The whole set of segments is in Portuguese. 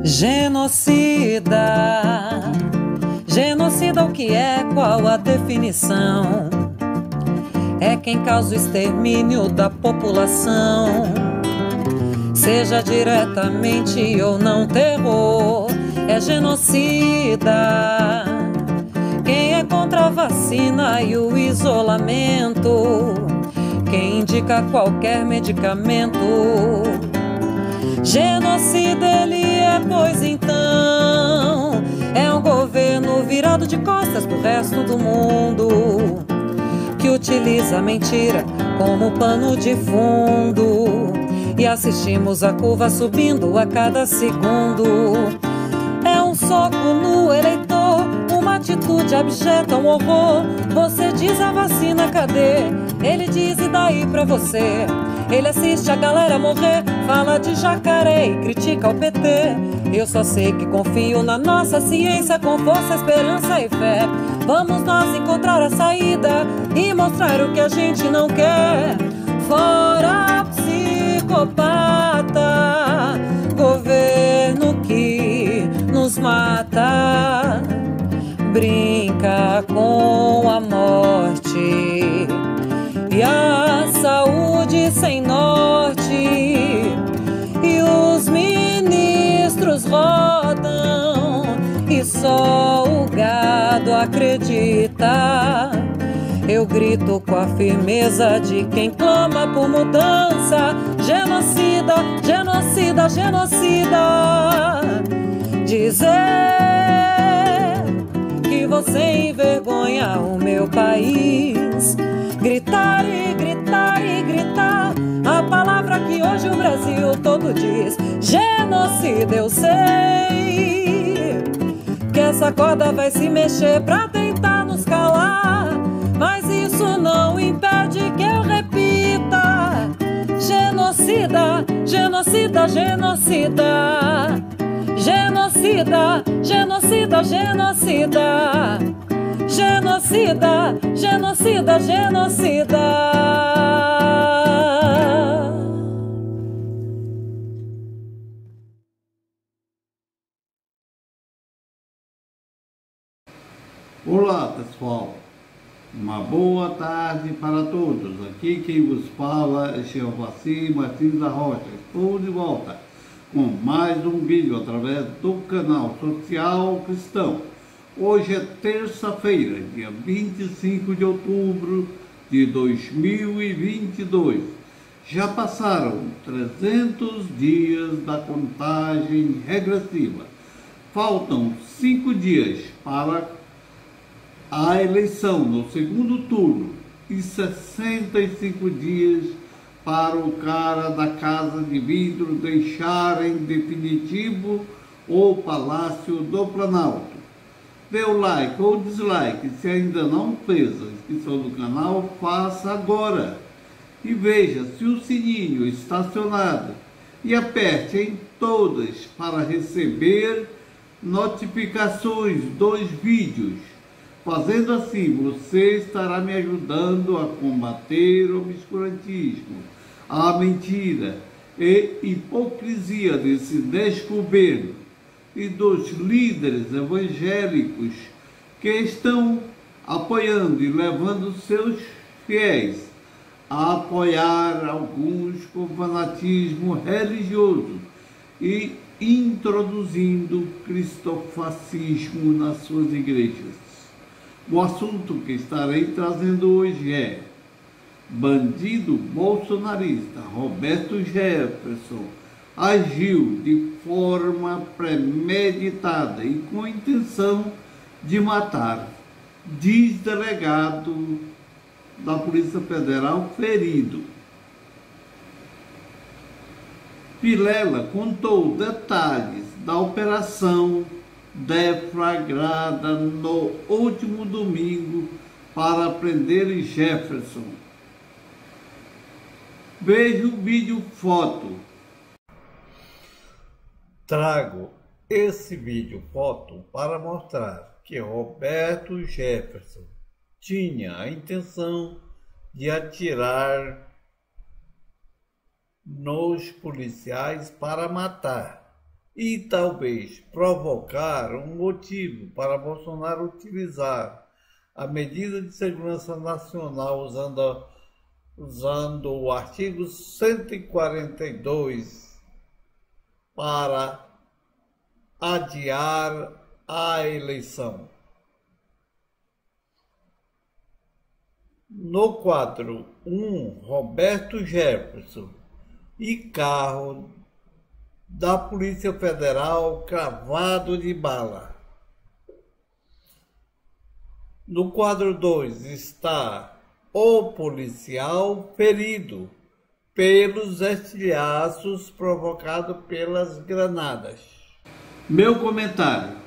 Genocida, genocida o que é, qual a definição? É quem causa o extermínio da população, seja diretamente ou não terror, é genocida. Quem é contra a vacina e o isolamento, quem indica qualquer medicamento. Genocida ele é, pois então, é um governo virado de costas pro resto do mundo, que utiliza a mentira como pano de fundo, e assistimos a curva subindo a cada segundo. É um soco no eleitor, uma atitude abjeta, um horror. Você diz a vacina, cadê? Ele diz e daí pra você? Ele assiste a galera morrer, fala de jacaré e critica o PT. Eu só sei que confio na nossa ciência, com força, esperança e fé. Vamos nós encontrar a saída e mostrar o que a gente não quer. Fora psicopata, governo que nos mata, brinca com a morte e a saúde sem norte, e os ministros rodam e só o gado acredita. Eu grito com a firmeza de quem clama por mudança. Genocida, genocida, genocida. Dizer que você envergonha o meu país. Gritar e gritar e gritar a palavra que hoje o Brasil todo diz. Genocida, eu sei que essa corda vai se mexer pra tentar nos calar, mas isso não impede que eu repita. Genocida, genocida, genocida. Genocida, genocida, genocida. Genocida, genocida, genocida. Olá pessoal, uma boa tarde para todos. Aqui quem vos fala é Geovaci Martins da Rocha. Estou de volta com mais um vídeo através do canal Social Cristão. Hoje é terça-feira, dia 25 de outubro de 2022. Já passaram 300 dias da contagem regressiva. Faltam 5 dias para a eleição no segundo turno e 65 dias para o cara da Casa de Vidro deixar em definitivo o Palácio do Planalto. Dê o like ou dislike, se ainda não fez a inscrição do canal, faça agora. E veja se o sininho está acionado e aperte em todas para receber notificações dos vídeos. Fazendo assim, você estará me ajudando a combater o obscurantismo, a mentira e hipocrisia desse desgoverno e dos líderes evangélicos que estão apoiando e levando seus fiéis a apoiar alguns com fanatismo religioso e introduzindo cristofascismo nas suas igrejas. O assunto que estarei trazendo hoje é: bandido bolsonarista Roberto Jefferson agiu de forma premeditada e com intenção de matar, diz delegado da Polícia Federal ferido. Vilela contou detalhes da operação deflagrada no último domingo para prender Jefferson. Veja o vídeo foto. Trago esse vídeo foto para mostrar que Roberto Jefferson tinha a intenção de atirar nos policiais para matar. e talvez provocar um motivo para Bolsonaro utilizar a medida de segurança nacional usando o artigo 142 para adiar a eleição. No quadro 1, Roberto Jefferson e carro da Polícia Federal cravado de bala. No quadro 2 está o policial ferido pelos estilhaços provocados pelas granadas. Meu comentário.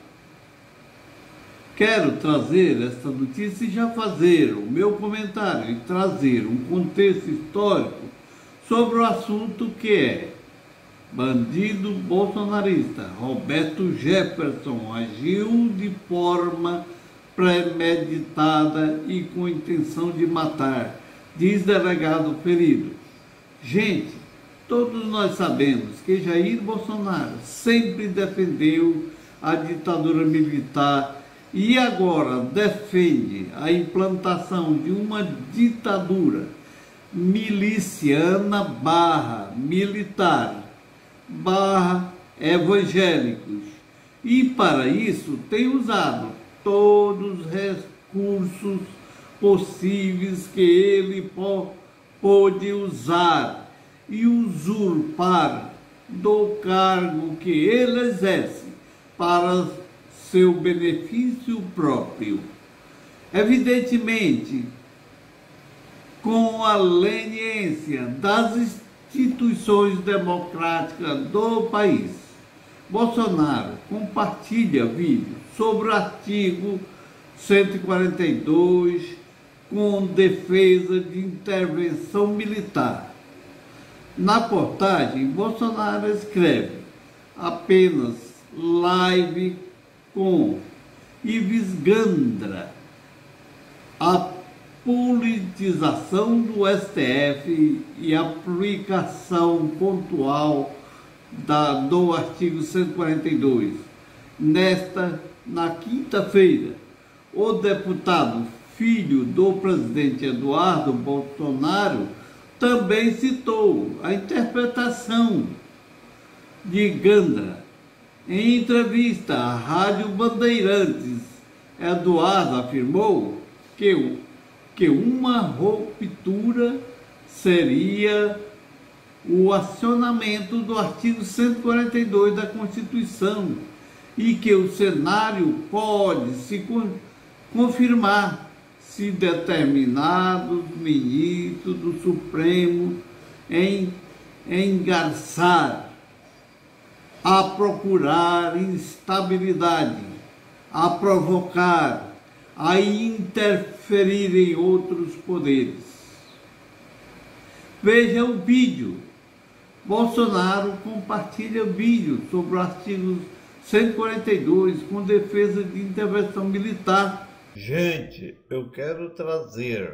Quero trazer esta notícia e já fazer o meu comentário e trazer um contexto histórico sobre o assunto que é: bandido bolsonarista Roberto Jefferson agiu de forma premeditada e com intenção de matar, diz delegado ferido. Gente, todos nós sabemos que Jair Bolsonaro sempre defendeu a ditadura militar e agora defende a implantação de uma ditadura miliciana /militar /evangélicos, e para isso tem usado todos os recursos possíveis que ele pôde usar e usurpar do cargo que ele exerce para seu benefício próprio. Evidentemente, com a leniência das instituições democráticas do país, Bolsonaro compartilha vídeo sobre o artigo 142 com defesa de intervenção militar. Na postagem, Bolsonaro escreve apenas live com Ives Gandra, a politização do STF e a aplicação pontual do artigo 142. Na quinta-feira, o deputado filho do presidente Eduardo Bolsonaro também citou a interpretação de Gandra. Em entrevista à Rádio Bandeirantes, Eduardo afirmou que uma ruptura seria o acionamento do artigo 142 da Constituição e que o cenário pode se confirmar se determinados ministros do Supremo engarçar a procurar instabilidade, a provocar, a interferir em outros poderes. Veja o vídeo. Bolsonaro compartilha vídeo sobre o artigo 142 com defesa de intervenção militar. Gente, eu quero trazer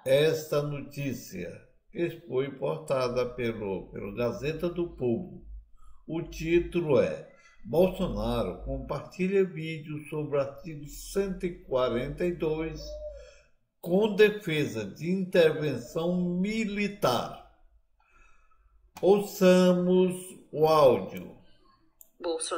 esta notícia que foi portada pelo Gazeta do Povo. O título é: Bolsonaro compartilha vídeo sobre o artigo 142 com defesa de intervenção militar. Ouçamos o áudio.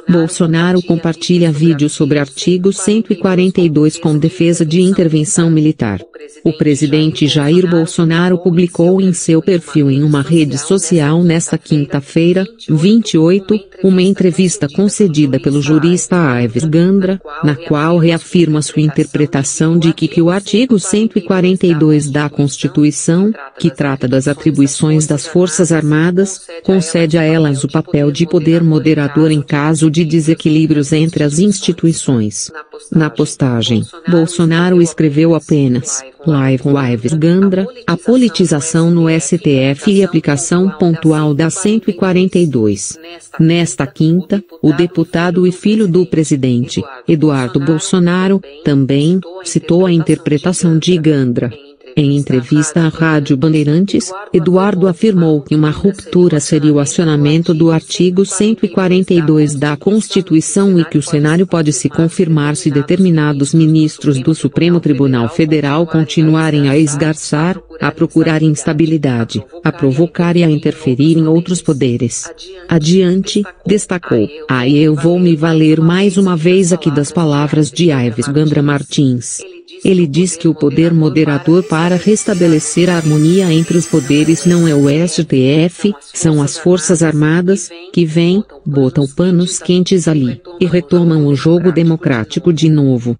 Bolsonaro compartilha vídeo sobre artigo 142 com defesa de intervenção militar. O presidente Jair Bolsonaro publicou em seu perfil em uma rede social nesta quinta-feira, 28, uma entrevista concedida pelo jurista Ives Gandra, na qual reafirma sua interpretação de que o artigo 142 da Constituição, que trata das atribuições das Forças Armadas, concede a elas o papel de poder moderador em caso de desequilíbrios entre as instituições. Na postagem, Bolsonaro escreveu apenas: Live Ives Gandra, a politização no STF e aplicação pontual da 142. Nesta quinta, o deputado e filho do presidente, Eduardo Bolsonaro, também citou a interpretação de Gandra. Em entrevista à Rádio Bandeirantes, Eduardo afirmou que uma ruptura seria o acionamento do artigo 142 da Constituição e que o cenário pode se confirmar se determinados ministros do Supremo Tribunal Federal continuarem a esgarçar, a procurar instabilidade, a provocar e a interferir em outros poderes. Adiante, destacou: "Aí eu vou me valer mais uma vez aqui das palavras de Aires Gandra Martins. Ele diz que o poder moderador para restabelecer a harmonia entre os poderes não é o STF, são as Forças Armadas, que vêm, botam panos quentes ali, e retomam o jogo democrático de novo."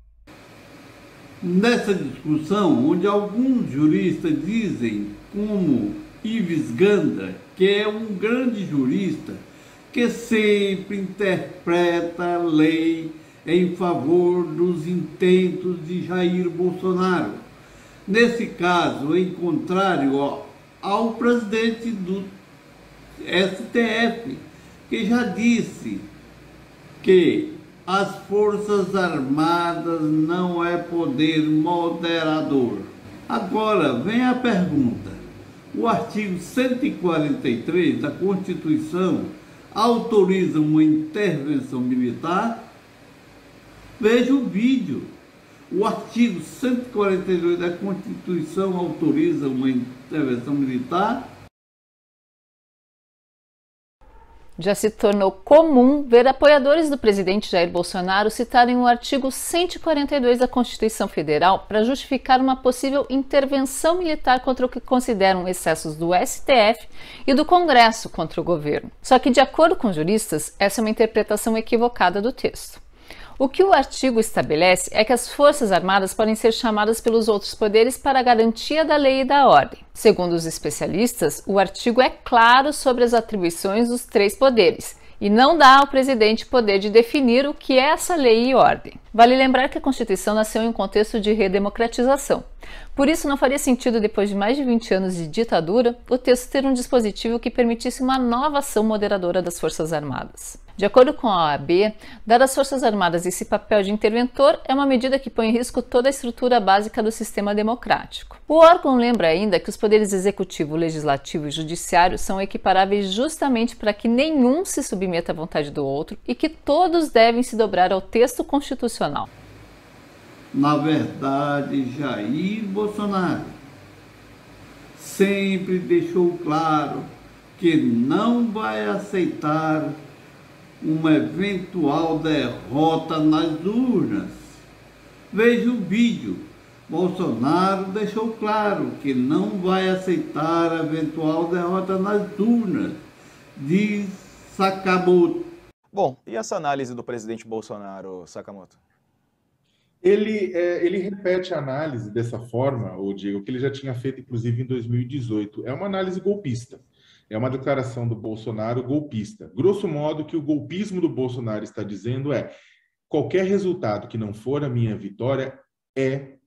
Nessa discussão, onde alguns juristas dizem, como Ives Gandra, que é um grande jurista, que sempre interpreta a lei em favor dos intentos de Jair Bolsonaro. Nesse caso, em contrário ao presidente do STF, que já disse que as Forças Armadas não é poder moderador. Agora, vem a pergunta: o artigo 143 da Constituição autoriza uma intervenção militar? Veja o vídeo. O artigo 142 da Constituição autoriza uma intervenção militar? Já se tornou comum ver apoiadores do presidente Jair Bolsonaro citarem o artigo 142 da Constituição Federal para justificar uma possível intervenção militar contra o que consideram excessos do STF e do Congresso contra o governo. Só que, de acordo com juristas, essa é uma interpretação equivocada do texto. O que o artigo estabelece é que as Forças Armadas podem ser chamadas pelos outros poderes para a garantia da lei e da ordem. Segundo os especialistas, o artigo é claro sobre as atribuições dos três poderes e não dá ao presidente poder de definir o que é essa lei e ordem. Vale lembrar que a Constituição nasceu em um contexto de redemocratização. Por isso, não faria sentido, depois de mais de 20 anos de ditadura, o texto ter um dispositivo que permitisse uma nova ação moderadora das Forças Armadas. De acordo com a OAB, dar às Forças Armadas esse papel de interventor é uma medida que põe em risco toda a estrutura básica do sistema democrático. O órgão lembra ainda que os poderes executivo, legislativo e judiciário são equiparáveis justamente para que nenhum se submeta à vontade do outro e que todos devem se dobrar ao texto constitucional. Na verdade, Jair Bolsonaro sempre deixou claro que não vai aceitar uma eventual derrota nas urnas. Veja o vídeo. Bolsonaro deixou claro que não vai aceitar a eventual derrota nas urnas, diz Sakamoto. Bom, e essa análise do presidente Bolsonaro, Sakamoto? Ele repete a análise dessa forma, o Diego, que ele já tinha feito, inclusive, em 2018. É uma análise golpista. É uma declaração do Bolsonaro golpista. Grosso modo, o que o golpismo do Bolsonaro está dizendo é: qualquer resultado que não for a minha vitória é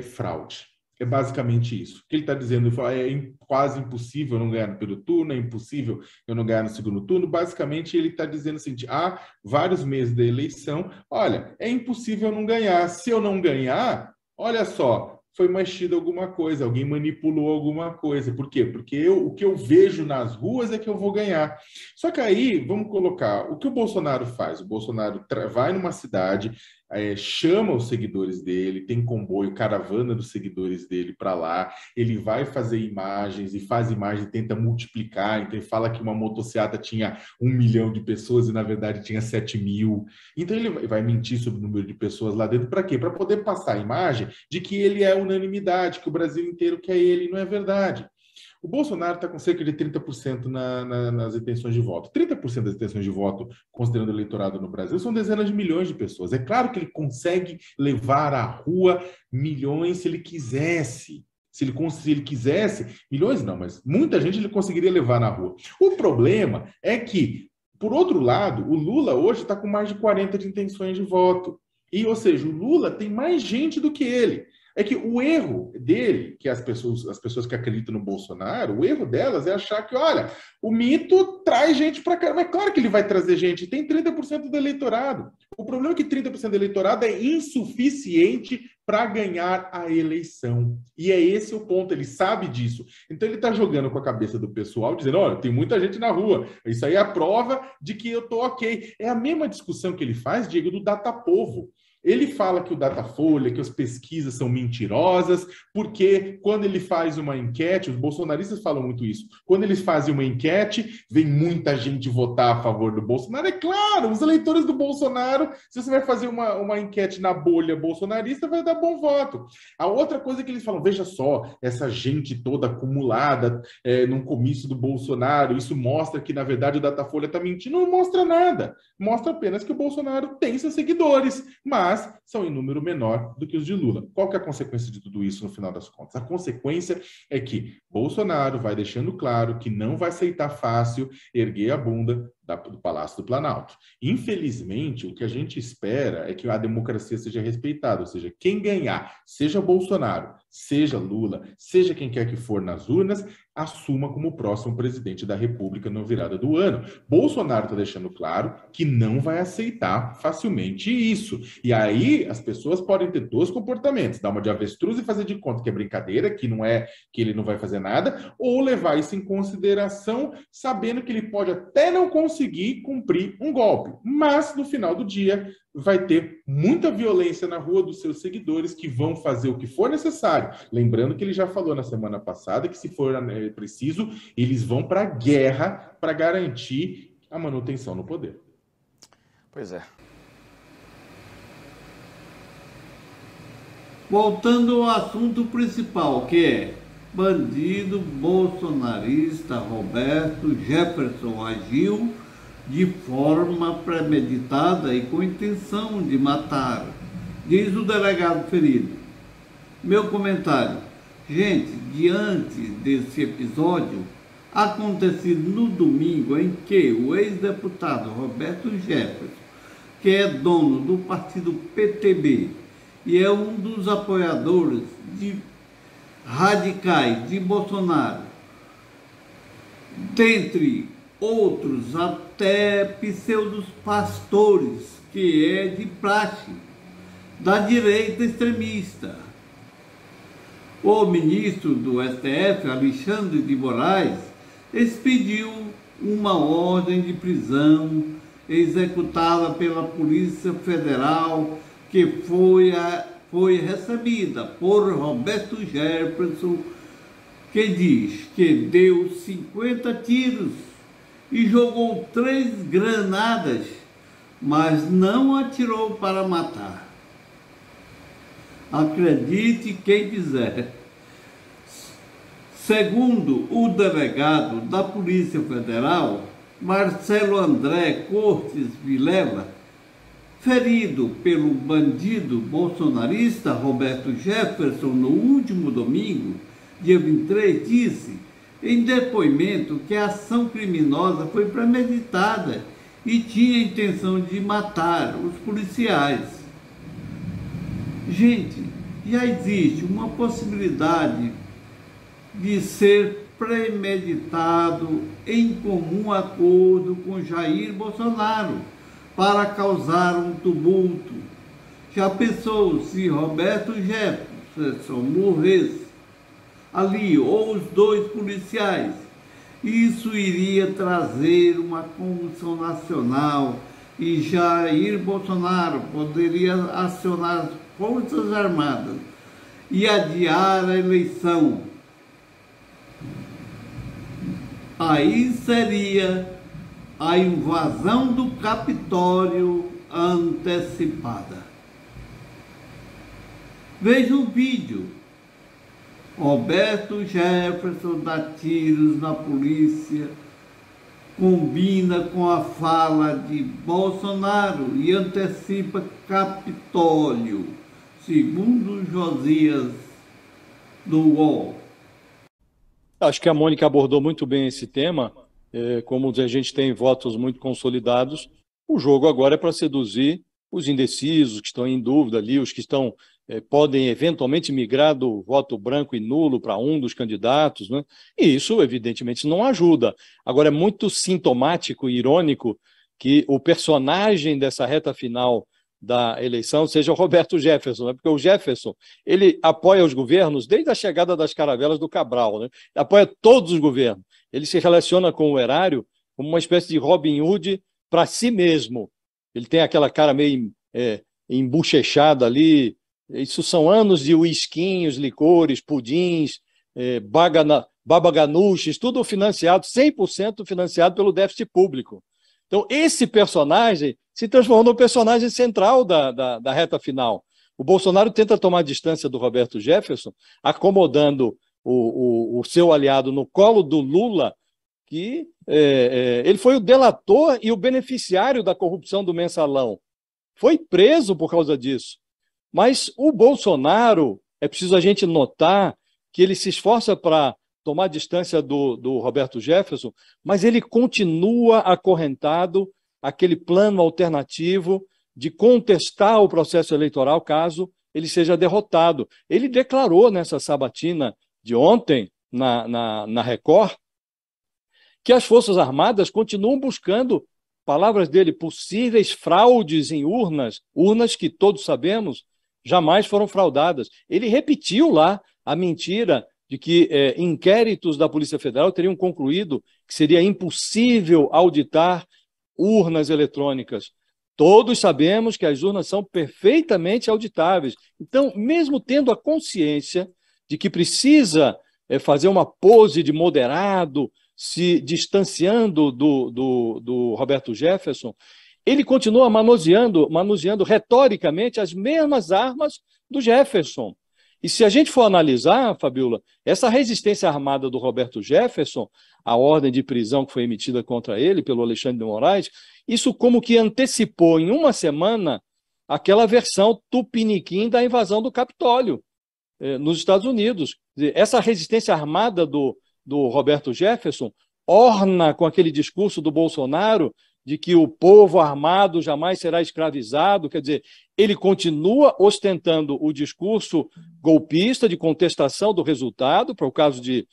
fraude. É basicamente isso. O que ele está dizendo é quase impossível eu não ganhar no primeiro turno, é impossível eu não ganhar no segundo turno. Basicamente, ele está dizendo assim, há vários meses da eleição, olha, é impossível eu não ganhar. Se eu não ganhar, olha só, foi mexido alguma coisa, alguém manipulou alguma coisa. Por quê? Porque o que eu vejo nas ruas é que eu vou ganhar. Só que aí, vamos colocar, o que o Bolsonaro faz? O Bolsonaro vai numa cidade, chama os seguidores dele, tem comboio, caravana dos seguidores dele para lá, ele vai fazer imagens e faz imagens, tenta multiplicar, então ele fala que uma motociata tinha 1 milhão de pessoas e na verdade tinha 7 mil. Então ele vai mentir sobre o número de pessoas lá dentro, para quê? Para poder passar a imagem de que ele é unanimidade, que o Brasil inteiro quer ele, e não é verdade. O Bolsonaro está com cerca de 30% nas intenções de voto. 30% das intenções de voto, considerando o eleitorado no Brasil, são dezenas de milhões de pessoas. É claro que ele consegue levar à rua milhões se ele quisesse. Se ele quisesse, milhões não, mas muita gente ele conseguiria levar na rua. O problema é que, por outro lado, o Lula hoje está com mais de 40 de intenções de voto. Ou seja, o Lula tem mais gente do que ele. É que o erro dele, que as pessoas que acreditam no Bolsonaro, o erro delas é achar que, olha, o mito traz gente para cá. Mas claro que ele vai trazer gente, tem 30% do eleitorado. O problema é que 30% do eleitorado é insuficiente para ganhar a eleição. E é esse o ponto, ele sabe disso. Então ele está jogando com a cabeça do pessoal, dizendo, olha, tem muita gente na rua, isso aí é a prova de que eu estou ok. É a mesma discussão que ele faz, Diego, do Datapovo. Ele fala que o Datafolha, que as pesquisas são mentirosas, porque quando ele faz uma enquete, os bolsonaristas falam muito isso, quando eles fazem uma enquete, vem muita gente votar a favor do Bolsonaro. É claro, os eleitores do Bolsonaro, se você vai fazer uma enquete na bolha bolsonarista, vai dar bom voto. A outra coisa que eles falam, veja só, essa gente toda acumulada num comício do Bolsonaro, isso mostra que, na verdade, o Datafolha está mentindo. Não mostra nada. Mostra apenas que o Bolsonaro tem seus seguidores, mas são em número menor do que os de Lula. Qual que é a consequência de tudo isso no final das contas? A consequência é que Bolsonaro vai deixando claro que não vai aceitar fácil erguer a bunda do Palácio do Planalto. Infelizmente, o que a gente espera é que a democracia seja respeitada, ou seja, quem ganhar, seja Bolsonaro, seja Lula, seja quem quer que for nas urnas, assuma como o próximo presidente da República na virada do ano. Bolsonaro está deixando claro que não vai aceitar facilmente isso. E aí as pessoas podem ter dois comportamentos: dar uma de avestruz e fazer de conta que é brincadeira, que não é, que ele não vai fazer nada, ou levar isso em consideração, sabendo que ele pode até não conseguir cumprir um golpe, mas no final do dia vai ter muita violência na rua dos seus seguidores, que vão fazer o que for necessário. Lembrando que ele já falou na semana passada que, se for preciso, eles vão para a guerra para garantir a manutenção no poder. Pois é. Voltando ao assunto principal, que é bandido bolsonarista Roberto Jefferson agiu de forma premeditada e com intenção de matar, diz o delegado ferido. Meu comentário: gente, diante desse episódio acontecido no domingo, em que o ex-deputado Roberto Jefferson, que é dono do partido PTB e é um dos apoiadores radicais de Bolsonaro, dentre outros até pseudos pastores, que é de praxe da direita extremista. O ministro do STF, Alexandre de Moraes, expediu uma ordem de prisão executada pela Polícia Federal, que foi recebida por Roberto Jefferson, que diz que deu 50 tiros e jogou 3 granadas, mas não atirou para matar. Acredite quem quiser. Segundo o delegado da Polícia Federal, Marcelo André Cortes Vilela, ferido pelo bandido bolsonarista Roberto Jefferson no último domingo, dia 23, disse em depoimento que a ação criminosa foi premeditada e tinha a intenção de matar os policiais. Gente, já existe uma possibilidade de ser premeditado em comum acordo com Jair Bolsonaro para causar um tumulto. Já pensou se Roberto Jefferson morresse ali, ou os 2 policiais? Isso iria trazer uma comoção nacional e Jair Bolsonaro poderia acionar as Forças Armadas e adiar a eleição. Aí seria a invasão do Capitólio antecipada. Veja o vídeo. Roberto Jefferson dá tiros na polícia, combina com a fala de Bolsonaro e antecipa Capitólio, segundo Josias do UOL. Acho que a Mônica abordou muito bem esse tema. Como a gente tem votos muito consolidados, o jogo agora é para seduzir os indecisos, que estão em dúvida ali, os que estão podem eventualmente migrar do voto branco e nulo para um dos candidatos, né? E isso, evidentemente, não ajuda. Agora, é muito sintomático e irônico que o personagem dessa reta final da eleição seja o Roberto Jefferson, né? Porque o Jefferson, ele apoia os governos desde a chegada das caravelas do Cabral, né? Apoia todos os governos. Ele se relaciona com o erário como uma espécie de Robin Hood para si mesmo. Ele tem aquela cara meio embochechada ali. Isso são anos de uisquinhos, licores, pudins, babaganuches, tudo financiado, 100% financiado pelo déficit público. Então, esse personagem se transformou no personagem central da reta final. O Bolsonaro tenta tomar distância do Roberto Jefferson, acomodando o seu aliado no colo do Lula, que ele foi o delator e o beneficiário da corrupção do mensalão. Foi preso por causa disso. Mas o Bolsonaro, é preciso a gente notar que ele se esforça para tomar distância do Roberto Jefferson, mas ele continua acorrentado àquele plano alternativo de contestar o processo eleitoral caso ele seja derrotado. Ele declarou nessa sabatina de ontem, na Record, que as Forças Armadas continuam buscando, palavras dele, possíveis fraudes em urnas que todos sabemos jamais foram fraudadas. Ele repetiu lá a mentira de que inquéritos da Polícia Federal teriam concluído que seria impossível auditar urnas eletrônicas. Todos sabemos que as urnas são perfeitamente auditáveis. Então, mesmo tendo a consciência de que precisa fazer uma pose de moderado, se distanciando do Roberto Jefferson, ele continua manuseando retoricamente as mesmas armas do Jefferson. E se a gente for analisar, Fabiola, essa resistência armada do Roberto Jefferson, a ordem de prisão que foi emitida contra ele pelo Alexandre de Moraes, isso como que antecipou em uma semana aquela versão tupiniquim da invasão do Capitólio nos Estados Unidos. Essa resistência armada do Roberto Jefferson orna com aquele discurso do Bolsonaro de que o povo armado jamais será escravizado. Quer dizer, ele continua ostentando o discurso golpista de contestação do resultado, para o caso de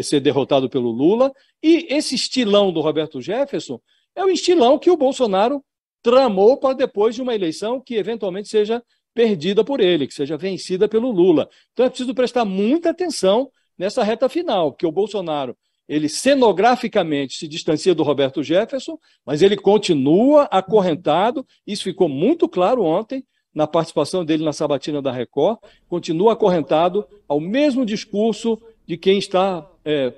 ser derrotado pelo Lula, e esse estilão do Roberto Jefferson é o estilão que o Bolsonaro tramou para depois de uma eleição que eventualmente seja perdida por ele, que seja vencida pelo Lula. Então é preciso prestar muita atenção nessa reta final, porque o Bolsonaro, ele cenograficamente se distancia do Roberto Jefferson, mas ele continua acorrentado, isso ficou muito claro ontem, na participação dele na sabatina da Record, continua acorrentado ao mesmo discurso de quem está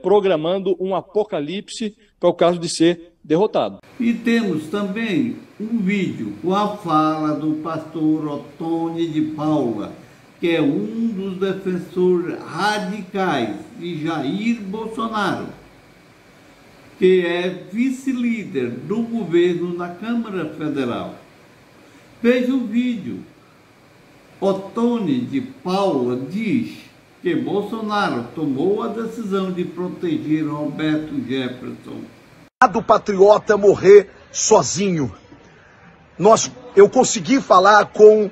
programando um apocalipse para o caso de ser derrotado. E temos também um vídeo com a fala do pastor Ottoni de Paula, que é um dos defensores radicais de Jair Bolsonaro, que é vice-líder do governo na Câmara Federal. Veja o vídeo. Ottoni de Paula diz que Bolsonaro tomou a decisão de proteger Roberto Jefferson. Do patriota morrer sozinho. Eu consegui falar com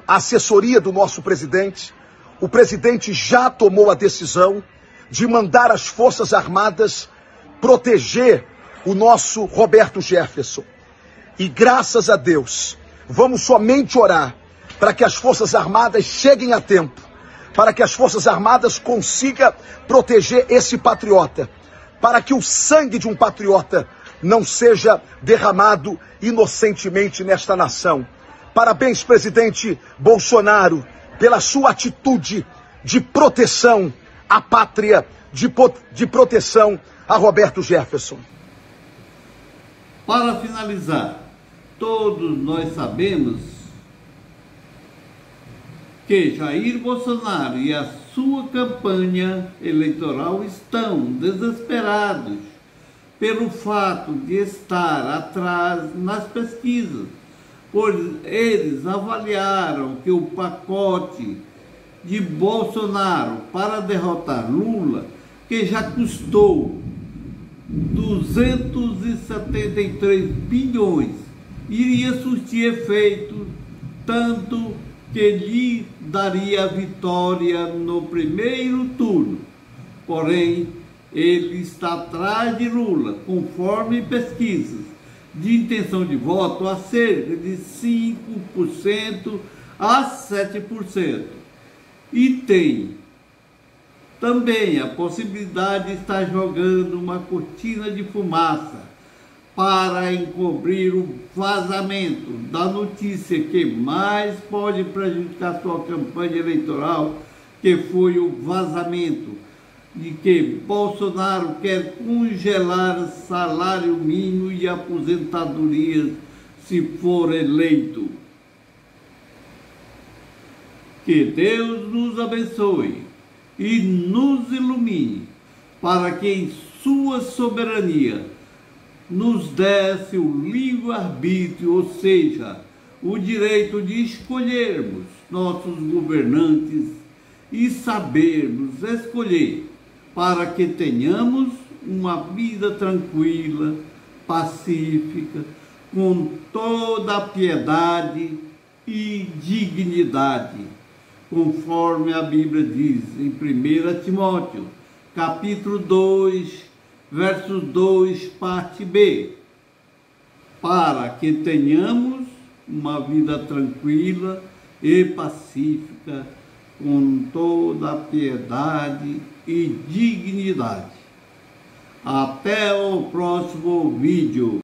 a assessoria do nosso presidente. O presidente já tomou a decisão de mandar as Forças Armadas proteger o nosso Roberto Jefferson. E graças a Deus, vamos somente orar para que as Forças Armadas cheguem a tempo, para que as Forças Armadas consigam proteger esse patriota, para que o sangue de um patriota não seja derramado inocentemente nesta nação. Parabéns, presidente Bolsonaro, pela sua atitude de proteção à pátria, de proteção a Roberto Jefferson. Para finalizar, todos nós sabemos que Jair Bolsonaro e a sua campanha eleitoral estão desesperados pelo fato de estar atrás nas pesquisas, pois eles avaliaram que o pacote de Bolsonaro para derrotar Lula, que já custou 273 bilhões, iria surtir efeito tanto que lhe daria a vitória no primeiro turno. Porém, ele está atrás de Lula, conforme pesquisas de intenção de voto, a cerca de 5% a 7%. E tem também a possibilidade de estar jogando uma cortina de fumaça para encobrir o vazamento da notícia que mais pode prejudicar sua campanha eleitoral, que foi o vazamento de que Bolsonaro quer congelar salário mínimo e aposentadorias se for eleito. Que Deus nos abençoe e nos ilumine, para que em sua soberania nos desse o livre-arbítrio, ou seja, o direito de escolhermos nossos governantes e sabermos escolher, para que tenhamos uma vida tranquila, pacífica, com toda a piedade e dignidade, conforme a Bíblia diz em 1 Timóteo, capítulo 2, verso 2, parte B, para que tenhamos uma vida tranquila e pacífica, com toda a piedade e dignidade. Até o próximo vídeo.